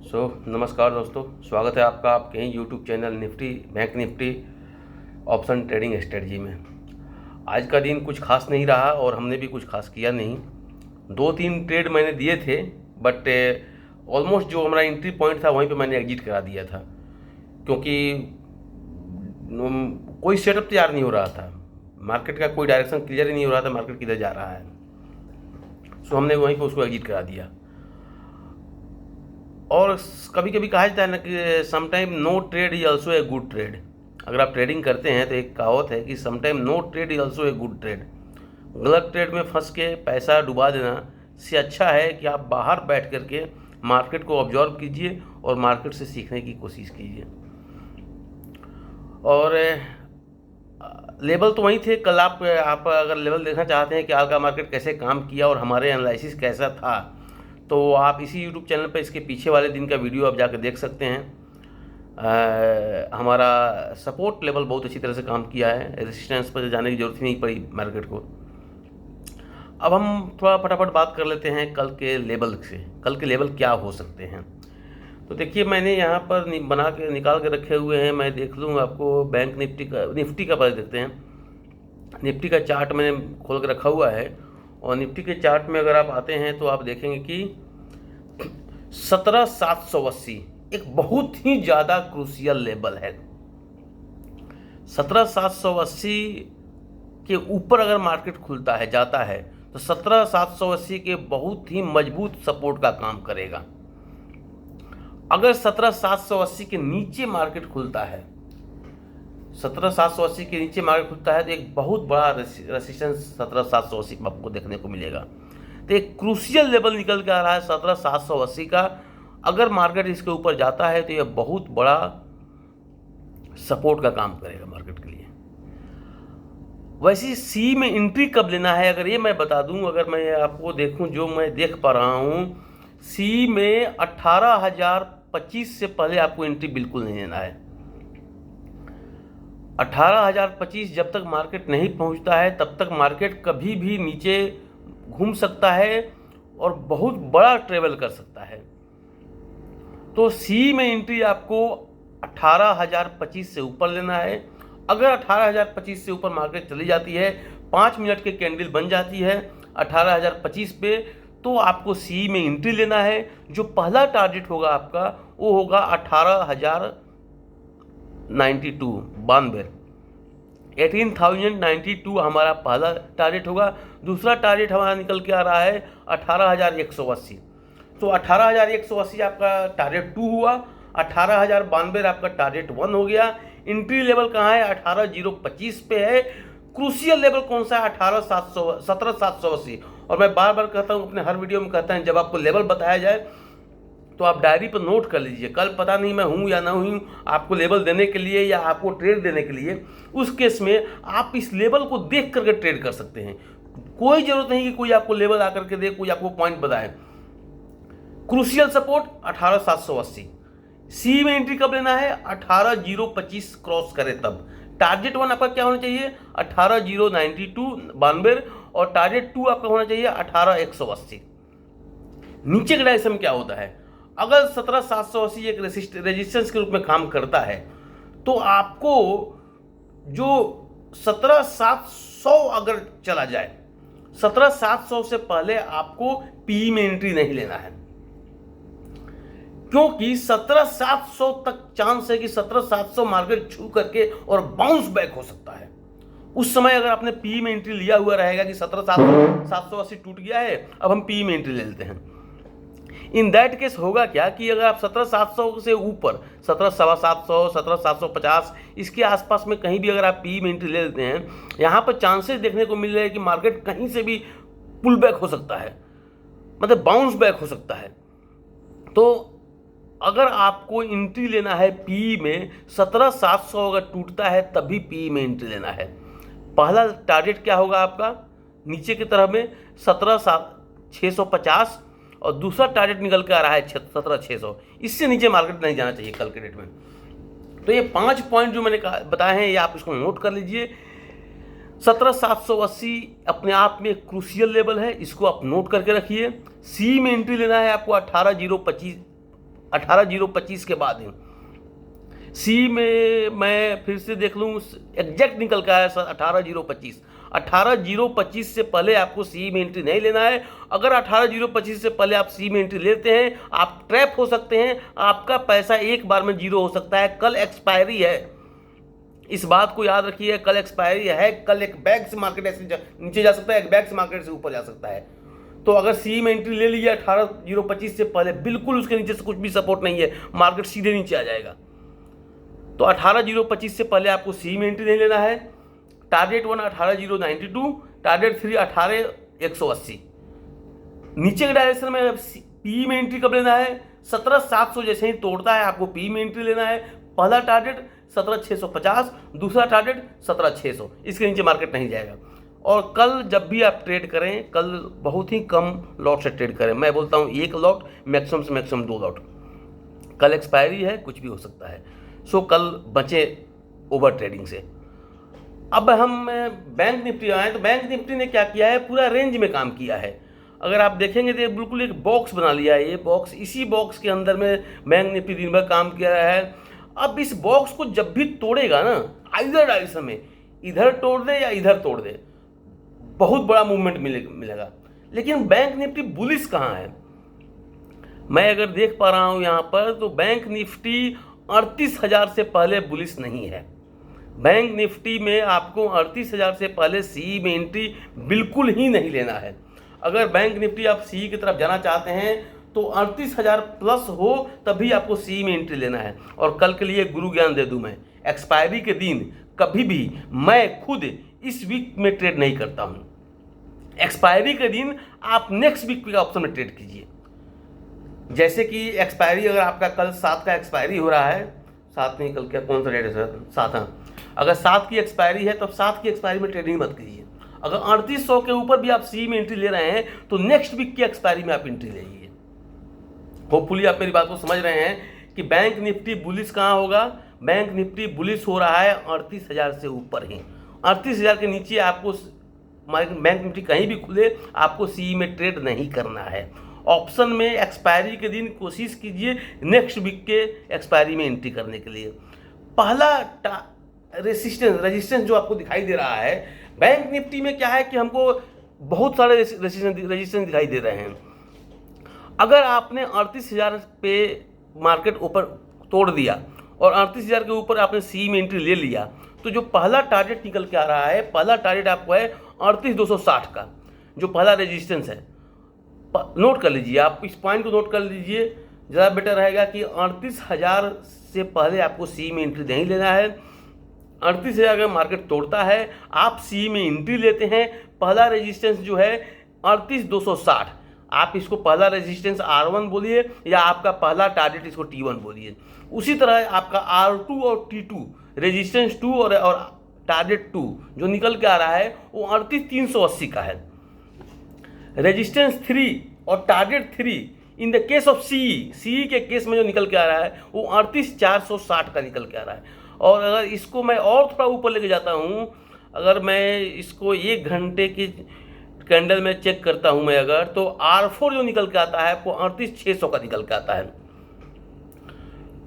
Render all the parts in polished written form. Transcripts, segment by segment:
नमस्कार दोस्तों, स्वागत है आपका आपके ही YouTube channel Nifty bank Nifty option trading strategy में। आज का दिन कुछ खास नहीं रहा और हमने भी कुछ खास किया नहीं। 2-3 ट्रेड मैंने दिए थे, बट ऑलमोस्ट जो हमारा एंट्री पॉइंट था वहीं पे मैंने एग्जिट करा दिया था, क्योंकि कोई सेटअप तैयार नहीं हो रहा था। मार्केट का कोई डायरेक्शन क्लियर ही नहीं हो रहा था, मार्केट किधर जा रहा है। हमने वहीं पर उसको एग्जिट करा दिया। और कभी कभी कहा जाता है ना कि sometime no trade is also a good trade. अगर आप ट्रेडिंग करते हैं तो एक कहावत है कि sometime no trade is also a good trade. गलत ट्रेड में फंस के पैसा डुबा देना से अच्छा है कि आप बाहर बैठ करके मार्केट को ऑब्जर्व कीजिए और मार्केट से सीखने की कोशिश कीजिए। और लेवल तो वही थे। कल आप अगर लेवल देखना चाहते हैं कि आज का मार्केट कैसे काम किया और हमारे एनालिसिस कैसा था, तो आप इसी यूट्यूब चैनल पर इसके पीछे वाले दिन का वीडियो आप जाकर देख सकते हैं। हमारा सपोर्ट लेवल बहुत अच्छी तरह से काम किया है, रेजिस्टेंस पर जाने की जरूरत ही नहीं पड़ी मार्केट को। अब हम थोड़ा फटाफट बात कर लेते हैं कल के लेवल से। कल के लेवल क्या हो सकते हैं, तो देखिए मैंने यहाँ पर बना के निकाल के रखे हुए हैं। मैं देख लूँ आपको बैंक निफ्टी का पहले देखते हैं। निफ्टी का चार्ट मैंने खोल के रखा हुआ है और निफ्टी के चार्ट में अगर आप आते हैं तो आप देखेंगे कि 17,780 एक बहुत ही ज़्यादा क्रूशियल लेवल है। 17,780 के ऊपर अगर मार्केट खुलता है जाता है तो 17,780 के बहुत ही मजबूत सपोर्ट का काम करेगा। अगर 17,780 के नीचे मार्केट खुलता है, 17,780 के नीचे मार्केट खुलता है तो एक बहुत बड़ा रेसिस्टेंस 17,780 में आपको देखने को मिलेगा। तो एक क्रूशियल लेवल निकल के आ रहा है 17,780 का। अगर मार्केट इसके ऊपर जाता है तो यह बहुत बड़ा सपोर्ट का काम करेगा मार्केट के लिए। वैसे सी में एंट्री कब लेना है अगर ये मैं बता दूं, अगर मैं आपको देखूं जो मैं देख पा रहा हूं, सी में 18,025 से पहले आपको एंट्री बिल्कुल नहीं लेना है। 18,025 जब तक मार्केट नहीं पहुंचता है तब तक मार्केट कभी भी नीचे घूम सकता है और बहुत बड़ा ट्रेवल कर सकता है। तो सी में एंट्री आपको 18,025 से ऊपर लेना है। अगर 18,025 से ऊपर मार्केट चली जाती है, 5 मिनट के कैंडल बन जाती है 18,025 पे, तो आपको सी में एंट्री लेना है। जो पहला टारगेट होगा आपका वो होगा 18,092 हमारा पहला टारगेट होगा। दूसरा टारगेट हमारा निकल के आ रहा है 18,180। तो 18,180 आपका टारगेट 2 हुआ, 18,092 आपका टारगेट 1 हो गया। एंट्री लेवल कहाँ है? 18,025 पे है। क्रूशियल लेवल कौन सा है? 17,780। और मैं बार बार कहता हूँ, अपने हर वीडियो में कहता हूँ, जब आपको लेवल बताया जाए तो आप डायरी पर नोट कर लीजिए। कल पता नहीं मैं हूँ या ना हूँ आपको लेवल देने के लिए या आपको ट्रेड देने के लिए, उस केस में आप इस लेवल को देख करके ट्रेड कर सकते हैं। कोई जरूरत नहीं कि कोई आपको लेवल आकर के दे, कोई आपको पॉइंट बताए। Crucial support 18,780। सी में एंट्री कब लेना है? 18,025 क्रॉस करे तब। टारगेट 1 आपका क्या होना चाहिए? 18,092 और टारगेट 2 आपका होना चाहिए 18,180। नीचे के डायरेक्शन में क्या होता है? अगर 17,780 एक रेजिस्टेंस के रूप में काम करता है तो आपको जो 17,700 अगर चला जाए, 17,700 से पहले आपको पी में एंट्री नहीं लेना है, क्योंकि 17,700 तक चांस है कि 17,700 मार्केट छू करके और बाउंस बैक हो सकता है। उस समय अगर आपने पी में एंट्री लिया हुआ रहेगा कि 17,780 टूट गया है, अब हम पी में एंट्री ले लेते हैं। इन दैट केस होगा क्या कि अगर आप 17,700 से ऊपर 17,750, 17,750 इसके आसपास में कहीं भी अगर आप पी में एंट्री ले लेते हैं, यहाँ पर चांसेस देखने को मिल रहे हैं कि मार्केट कहीं से भी पुल बैक हो सकता है, मतलब बाउंस बैक हो सकता है। तो अगर आपको एंट्री लेना है पी में, 17,700 अगर टूटता है तभी पी में एंट्री लेना है। पहला टारगेट क्या होगा आपका नीचे की तरफ में? 17,650 और दूसरा टारगेट निकल के आ रहा है 17,600। इससे नीचे मार्केट नहीं जाना चाहिए कल के डेट में। तो ये 5 पॉइंट जो मैंने बताए हैं ये आप इसको नोट कर लीजिए। 17,780 अपने आप में क्रूशियल लेवल है, इसको आप नोट करके रखिए। सी में एंट्री लेना है आपको 18,025 18,025 के बाद है। सी में मैं फिर से देख लूँ, एग्जैक्ट निकल के आया सर 18,025। 18,025 से पहले आपको सी में एंट्री नहीं लेना है। अगर 18,025 से पहले आप सी में एंट्री लेते हैं, आप ट्रैप हो सकते हैं, आपका पैसा एक बार में जीरो हो सकता है। कल एक्सपायरी है, इस बात को याद रखिए, कल एक्सपायरी है। कल एक बैग से मार्केट ऐसे नीचे जा सकता है, एक बैग से मार्केट से ऊपर जा सकता है। तो अगर सी में एंट्री ले लीजिए 18,025 से पहले, बिल्कुल उसके नीचे से कुछ भी सपोर्ट नहीं है, मार्केट सीधे नीचे आ जाएगा। तो 18,025 से पहले आपको सी में एंट्री नहीं लेना है। Target 1 18,092, target 3 18,180। नीचे के डायरेक्शन में पी में एंट्री कब लेना है? 17,700 जैसे ही तोड़ता है आपको पी में एंट्री लेना है। पहला टारगेट 17,650, दूसरा टारगेट 17,600, इसके नीचे मार्केट नहीं जाएगा। और कल जब भी आप ट्रेड करें, कल बहुत ही कम लॉट से ट्रेड करें। मैं बोलता हूँ 1 लॉट, मैक्सिमम से मैक्सिमम 2 लॉट। कल एक्सपायरी है, कुछ भी हो सकता है। सो कल बचे ओवर ट्रेडिंग से। अब हम बैंक निफ्टी आए, तो बैंक निफ्टी ने क्या किया है, पूरा रेंज में काम किया है। अगर आप देखेंगे तो बिल्कुल एक बॉक्स बना लिया है। ये बॉक्स, इसी बॉक्स के अंदर में बैंक निफ्टी दिन भर काम किया है। अब इस बॉक्स को जब भी तोड़ेगा ना, इधर डायरेक्शन में, इधर तोड़ दे या इधर तोड़ दे, बहुत बड़ा मूवमेंट मिलेगा। लेकिन बैंक निफ्टी बुलिश कहाँ है? मैं अगर देख पा रहा हूँ यहाँ पर, तो बैंक निफ्टी 38,000 से पहले बुलिश नहीं है। बैंक निफ्टी में आपको 38,000 से पहले सी में एंट्री बिल्कुल ही नहीं लेना है। अगर बैंक निफ्टी आप सी की तरफ जाना चाहते हैं तो 38,000 प्लस हो तभी आपको सी में एंट्री लेना है। और कल के लिए गुरु ज्ञान दे दूं, मैं एक्सपायरी के दिन कभी भी मैं खुद इस वीक में ट्रेड नहीं करता हूं। एक्सपायरी के दिन आप नेक्स्ट वीक के ऑप्शन में ट्रेड कीजिए। जैसे कि एक्सपायरी, अगर आपका कल 7 का एक्सपायरी हो रहा है, 7 नहीं, कल क्या कौन सा डेट है सर? 7, हाँ। अगर 7 की एक्सपायरी है तो 7 की एक्सपायरी में ट्रेडिंग मत कीजिए। अगर 3800 के ऊपर भी आप सी में एंट्री ले रहे हैं तो नेक्स्ट वीक की एक्सपायरी में आप एंट्री लीजिए। होपफुली आप मेरी बात को समझ रहे हैं कि बैंक निफ्टी बुलिश कहाँ होगा। बैंक निफ्टी बुलिश हो रहा है 38,000 से ऊपर ही। 38,000 के नीचे आपको बैंक निफ्टी कहीं भी खुले, आपको सी में ट्रेड नहीं करना है। ऑप्शन में एक्सपायरी के दिन कोशिश कीजिए नेक्स्ट वीक के एक्सपायरी में एंट्री करने के लिए। पहला रेजिस्टेंस जो आपको दिखाई दे रहा है बैंक निफ्टी में, क्या है कि हमको बहुत सारे रेजिस्टेंस दिखाई दे रहे हैं। अगर आपने 38,000 पे मार्केट ऊपर तोड़ दिया और 38,000 के ऊपर आपने सी में एंट्री ले लिया, तो जो पहला टारगेट निकल के आ रहा है, पहला टारगेट आपको है 38,260 का, जो पहला रेजिस्टेंस है। नोट कर लीजिए, आप इस पॉइंट को नोट कर लीजिए, ज़्यादा बेटर रहेगा कि 38,000 से पहले आपको सी में एंट्री नहीं लेना है। 38,000 अगर मार्केट तोड़ता है, आप सी में एंट्री लेते हैं। पहला रेजिस्टेंस जो है 38,260, आप इसको पहला रेजिस्टेंस R1 बोलिए या आपका पहला टारगेट इसको T1 बोलिए। उसी तरह आपका R2 और T2, रेजिस्टेंस 2 और टारगेट 2 जो निकल के आ रहा है वो 38,380 का है। रेजिस्टेंस 3 और target 3 in the case of C के केस में जो निकल के आ रहा है वो 38,460 का निकल के आ रहा है। और अगर इसको मैं और थोड़ा ऊपर लेके जाता हूँ, अगर मैं इसको 1 घंटे की कैंडल में चेक करता हूँ मैं अगर, तो R4 जो निकल के आता है वो 38,600 का निकल के आता है।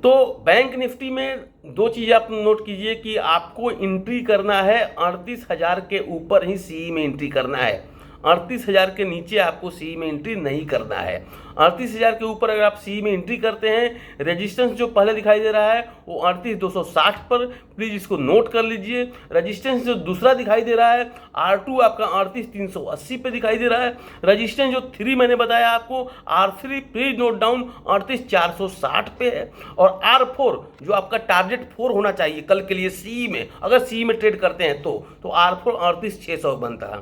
तो बैंक निफ्टी में 2 चीज़ें आप नोट कीजिए कि आपको एंट्री करना है 38,000 के ऊपर ही सी में एंट्री करना है। 38,000 के नीचे आपको सी में एंट्री नहीं करना है। 38,000 के ऊपर अगर आप सी में एंट्री करते हैं, रेजिस्टेंस जो पहले दिखाई दे रहा है वो 38,260 पर, प्लीज़ इसको नोट कर लीजिए। रेजिस्टेंस जो दूसरा दिखाई दे रहा है R2 आपका 38,380 पे दिखाई दे रहा है। रेजिस्टेंस जो 3 मैंने बताया आपको R3, प्लीज नोट डाउन, 38,460 पे है। और R4 जो आपका टारगेट 4 होना चाहिए कल के लिए सी में, अगर सी में ट्रेड करते हैं तो R4 38,600 बनता है।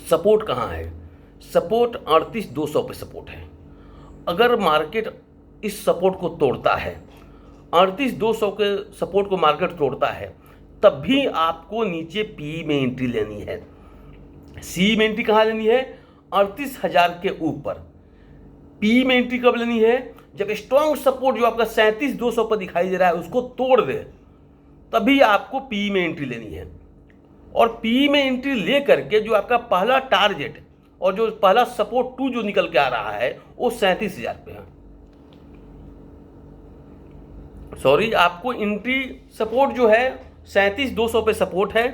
सपोर्ट कहाँ है? सपोर्ट 38,200 पे सपोर्ट है। अगर मार्केट इस सपोर्ट को तोड़ता है, 38,200 के सपोर्ट को मार्केट तोड़ता है, तब भी आपको नीचे पी में एंट्री लेनी है। सी में एंट्री कहाँ लेनी है? 38,000 के ऊपर। पी में एंट्री कब लेनी है? जब स्ट्रॉन्ग सपोर्ट जो आपका 37,200 पर दिखाई दे रहा है उसको तोड़ दे, तभी आपको पी में एंट्री लेनी है। और पी में एंट्री ले करके जो आपका पहला टारगेट और जो पहला सपोर्ट 2 जो निकल के आ रहा है वो 37,000 पे है। सॉरी, आपको एंट्री सपोर्ट जो है 37,200 पे सपोर्ट है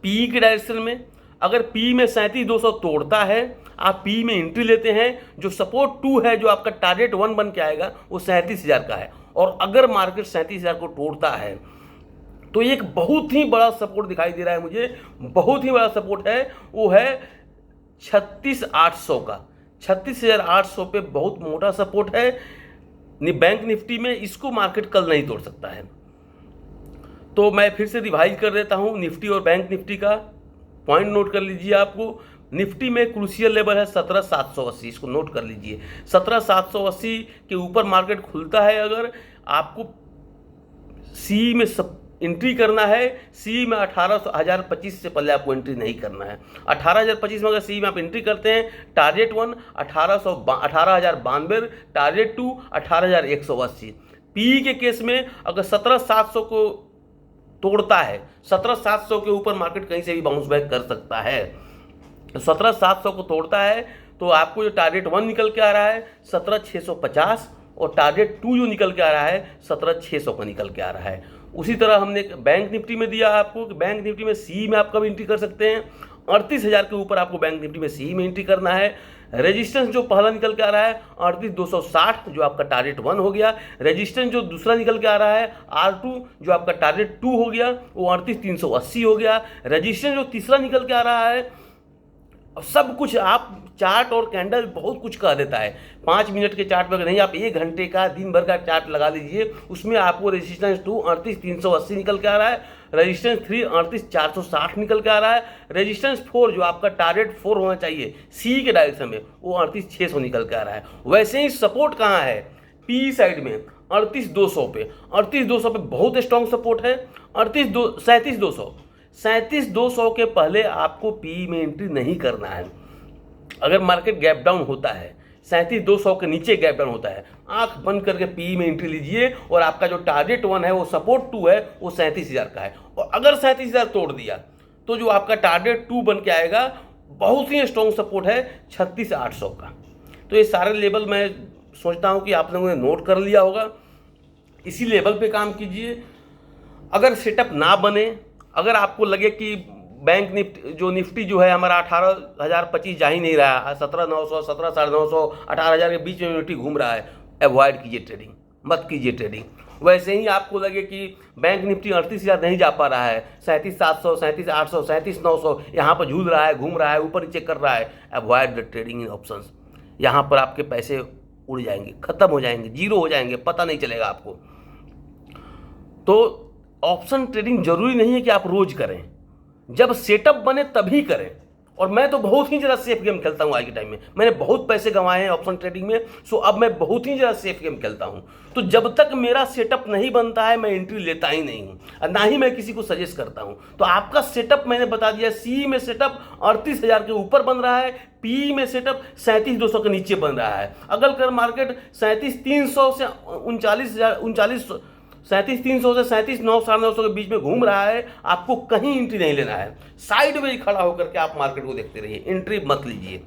पी के डायरेक्शन में। अगर पी में 37,200 तोड़ता है, आप पी में एंट्री लेते हैं, जो सपोर्ट 2 है, जो आपका टारगेट 1 बन के आएगा, वो 37,000 का है। और अगर मार्केट 37,000 को तोड़ता है तो एक बहुत ही बड़ा सपोर्ट दिखाई दे रहा है मुझे, बहुत ही बड़ा सपोर्ट है, वो है 36,800 का। 36,800 पे बहुत मोटा सपोर्ट है बैंक निफ्टी में, इसको मार्केट कल नहीं तोड़ सकता है। तो मैं फिर से रिवाइज कर देता हूँ निफ्टी और बैंक निफ्टी का पॉइंट नोट कर लीजिए। आपको निफ्टी में क्रूशियल लेवल है 17,780, इसको नोट कर लीजिए। 17,780 के ऊपर मार्केट खुलता है, अगर आपको सी में एंट्री करना है, सी में 18,025 से पहले आपको एंट्री नहीं करना है। 18,025 में अगर सी में आप एंट्री करते हैं, टारगेट 1 18,092, टारगेट 2 18,180। पी के केस में अगर 17,700 को तोड़ता है, 17,700 के ऊपर मार्केट कहीं से भी बाउंस बैक कर सकता है। तो 17,700 को तोड़ता है तो आपको जो टारगेट 1 निकल के आ रहा है 17,650, और टारगेट 2 जो निकल के आ रहा है 17,600 का निकल के आ रहा है। उसी तरह हमने बैंक निफ्टी में दिया आपको कि बैंक निफ्टी में सी में आप कब एंट्री कर सकते हैं, 38,000 के ऊपर आपको बैंक निफ्टी में सी में एंट्री करना है। रेजिस्टेंस जो पहला निकल के आ रहा है 38,260, जो आपका टारगेट 1 हो गया। रेजिस्टेंस जो दूसरा निकल के आ रहा है R2, जो आपका टारगेट 2 हो गया, वो 38,380 हो गया। रेजिस्टेंस जो तीसरा निकल के आ रहा है, सब कुछ आप चार्ट और कैंडल बहुत कुछ कह देता है। 5 मिनट के चार्ट पर नहीं, आप 1 घंटे का दिन भर का चार्ट लगा लीजिए, उसमें आपको रेजिस्टेंस 2 38,380 निकल के आ रहा है, रेजिस्टेंस 3 38,460 निकल के आ रहा है, रेजिस्टेंस 4 जो आपका टारगेट 4 होना चाहिए सी के डायरेक्शन में, वो 38,600 निकल के आ रहा है। वैसे ही सपोर्ट कहाँ है, पी साइड में 38,200 पे, 38,200 पे बहुत स्ट्रॉन्ग सपोर्ट है। 37,200 के पहले आपको पी में एंट्री नहीं करना है। अगर मार्केट गैप डाउन होता है, 37,200 के नीचे गैप डाउन होता है, आंख बंद करके पी में एंट्री लीजिए, और आपका जो टारगेट 1 है, वो सपोर्ट 2 है, वो 37,000 का है। और अगर 37,000 तोड़ दिया तो जो आपका टारगेट 2 बन के आएगा, बहुत ही स्ट्रॉन्ग सपोर्ट है 36,800 का। तो ये सारे लेवल मैं सोचता हूँ कि आप लोगों ने नोट कर लिया होगा, इसी लेवल पे काम कीजिए। अगर सेटअप ना बने, अगर आपको लगे कि बैंक निफ्टी जो है हमारा 18,025 जा ही नहीं रहा है, 17,900 17,950 18,000 के बीच में निफ्टी घूम रहा है, अवॉइड कीजिए ट्रेडिंग, मत कीजिए ट्रेडिंग। वैसे ही आपको लगे कि बैंक निफ्टी 38,000 नहीं जा पा रहा है, 37,700 37,800 37,900 यहाँ पर झूल रहा है, घूम रहा है, ऊपर नीचे कर रहा है, avoid the trading in options. यहाँ पर आपके पैसे उड़ जाएंगे, खत्म हो जाएंगे, जीरो हो जाएंगे, पता नहीं चलेगा आपको। तो ऑप्शन ट्रेडिंग जरूरी नहीं है कि आप रोज करें, जब सेटअप बने तभी करें। और मैं तो बहुत ही ज़्यादा सेफ गेम खेलता हूँ आज के टाइम में, मैंने बहुत पैसे कमाए हैं ऑप्शन ट्रेडिंग में, सो अब मैं बहुत ही ज़्यादा सेफ गेम खेलता हूँ। तो जब तक मेरा सेटअप नहीं बनता है, मैं एंट्री लेता ही नहीं हूँ, ना ही मैं किसी को सजेस्ट करता हूँ। तो आपका सेटअप मैंने बता दिया, सी में सेटअप 38,000 के ऊपर बन रहा है, पी में सेटअप 37,200 के नीचे बन रहा है। अगर कर मार्केट 37,300 से 37,300 से 37,900 950 के बीच में घूम रहा है, आपको कहीं एंट्री नहीं लेना है। साइड में ही खड़ा होकर के आप मार्केट को देखते रहिए, एंट्री मत लीजिए।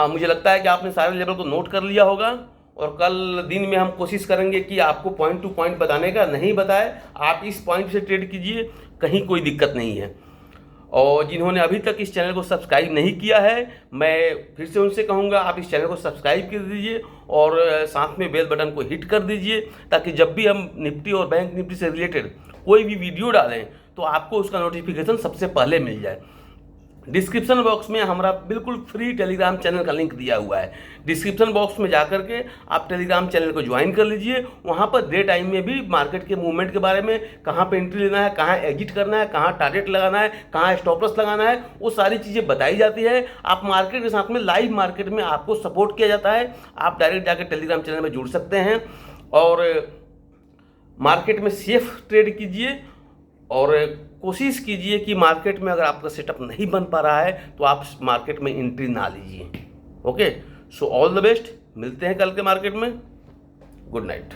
मुझे लगता है कि आपने सारे लेवल को नोट कर लिया होगा, और कल दिन में हम कोशिश करेंगे कि आपको पॉइंट टू पॉइंट बताने का, नहीं बताए आप इस पॉइंट से ट्रेड कीजिए, कहीं कोई दिक्कत नहीं है। और जिन्होंने अभी तक इस चैनल को सब्सक्राइब नहीं किया है, मैं फिर से उनसे कहूँगा आप इस चैनल को सब्सक्राइब कर दीजिए, और साथ में बेल बटन को हिट कर दीजिए, ताकि जब भी हम निफ्टी और बैंक निफ्टी से रिलेटेड कोई भी वीडियो डालें तो आपको उसका नोटिफिकेशन सबसे पहले मिल जाए। डिस्क्रिप्शन बॉक्स में हमारा बिल्कुल फ्री टेलीग्राम चैनल का लिंक दिया हुआ है, डिस्क्रिप्शन बॉक्स में जा करके आप टेलीग्राम चैनल को ज्वाइन कर लीजिए। वहाँ पर डे टाइम में भी मार्केट के मूवमेंट के बारे में, कहाँ पे एंट्री लेना है, कहाँ एग्जिट करना है, कहाँ टारगेट लगाना है, कहाँ स्टॉप लॉस लगाना है, वो सारी चीज़ें बताई जाती है। आप मार्केट के साथ में लाइव मार्केट में आपको सपोर्ट किया जाता है, आप डायरेक्ट जाकर टेलीग्राम चैनल में जुड़ सकते हैं और मार्केट में सेफ ट्रेड कीजिए। और कोशिश कीजिए कि मार्केट में अगर आपका सेटअप नहीं बन पा रहा है तो आप मार्केट में एंट्री ना लीजिए। Okay, so all the best, मिलते हैं कल के मार्केट में। Good night.